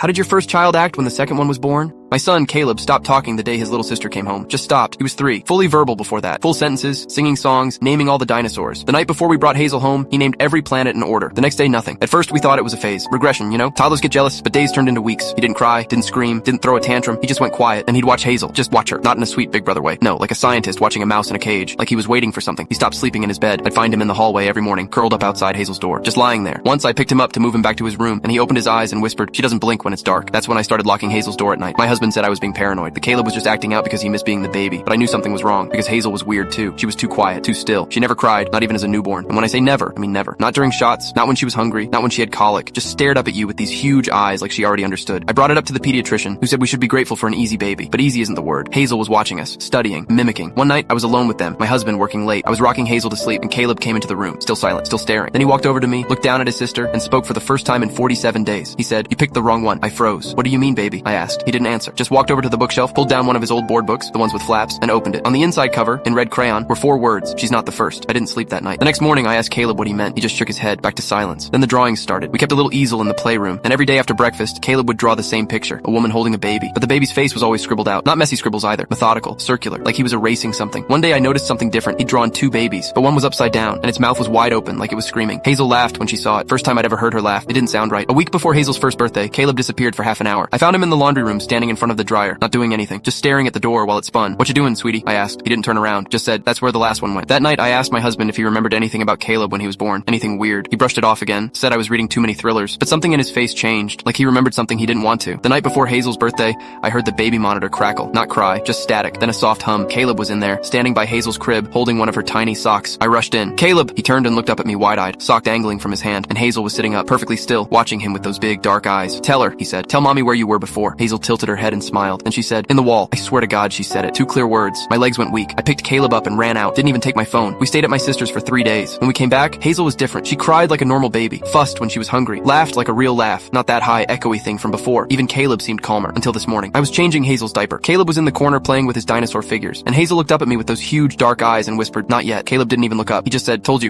How did your first child act when the second one was born? My son, Caleb, stopped talking the day his little sister came home. Just stopped. He was 3. Fully verbal before that. Full sentences, singing songs, naming all the dinosaurs. The night before we brought Hazel home, he named every planet in order. The next day, nothing. At first, we thought it was a phase. Regression, you know? Toddlers get jealous, but days turned into weeks. He didn't cry, didn't scream, didn't throw a tantrum. He just went quiet, and he'd watch Hazel. Just watch her. Not in a sweet Big Brother way. No, like a scientist watching a mouse in a cage. Like he was waiting for something. He stopped sleeping in his bed. I'd find him in the hallway every morning, curled up outside Hazel's door. Just lying there. Once I picked him up to move him back to his room, and he opened his eyes and whispered, "She doesn't blink when it's dark." That's when I started locking Hazel's door at night. My husband said I was being paranoid. The Caleb was just acting out because he missed being the baby. But I knew something was wrong, because Hazel was weird too. She was too quiet, too still. She never cried, not even as a newborn. And when I say never, I mean never. Not during shots, not when she was hungry, not when she had colic. Just stared up at you with these huge eyes like she already understood. I brought it up to the pediatrician, who said we should be grateful for an easy baby. But easy isn't the word. Hazel was watching us, studying, mimicking. One night, I was alone with them, my husband working late. I was rocking Hazel to sleep, and Caleb came into the room, still silent, still staring. Then he walked over to me, looked down at his sister, and spoke for the first time in 47 days. He said, "You picked the wrong one." I froze. "What do you mean, baby?" I asked. He didn't answer. Just walked over to the bookshelf, pulled down one of his old board books, the ones with flaps, and opened it. On the inside cover, in red crayon, were 4 words. "She's not the first." I didn't sleep that night. The next morning, I asked Caleb what he meant. He just shook his head, back to silence. Then the drawings started. We kept a little easel in the playroom, and every day after breakfast, Caleb would draw the same picture, a woman holding a baby. But the baby's face was always scribbled out. Not messy scribbles either. Methodical, circular, like he was erasing something. One day I noticed something different. He'd drawn 2 babies, but one was upside down, and its mouth was wide open, like it was screaming. Hazel laughed when she saw it. First time I'd ever heard her laugh. It didn't sound right. A week before Hazel's first birthday, Caleb disappeared for half an hour. I found him in the laundry room, standing in front of the dryer, not doing anything, just staring at the door while it spun. "What you doing, sweetie?" I asked. He didn't turn around, just said, "That's where the last one went." That night, I asked my husband if he remembered anything about Caleb when he was born. Anything weird. He brushed it off again, said I was reading too many thrillers, but something in his face changed, like he remembered something he didn't want to. The night before Hazel's birthday, I heard the baby monitor crackle, not cry, just static, then a soft hum. Caleb was in there, standing by Hazel's crib, holding one of her tiny socks. I rushed in. "Caleb!" He turned and looked up at me wide-eyed, sock dangling from his hand, and Hazel was sitting up, perfectly still, watching him with those big, dark eyes. "Tell her," he said. "Tell mommy where you were before." Hazel tilted her head and smiled, and she said, "In the wall." I swear to God she said it. 2 clear words. My legs went weak. I picked Caleb up and ran out. Didn't even take my phone. We stayed at my sister's for 3 days. When we came back, Hazel was different. She cried like a normal baby, fussed when she was hungry, laughed like a real laugh, not that high, echoey thing from before. Even Caleb seemed calmer, until this morning. I was changing Hazel's diaper. Caleb was in the corner playing with his dinosaur figures, and Hazel looked up at me with those huge dark eyes and whispered, "Not yet." Caleb didn't even look up. He just said, "Told you."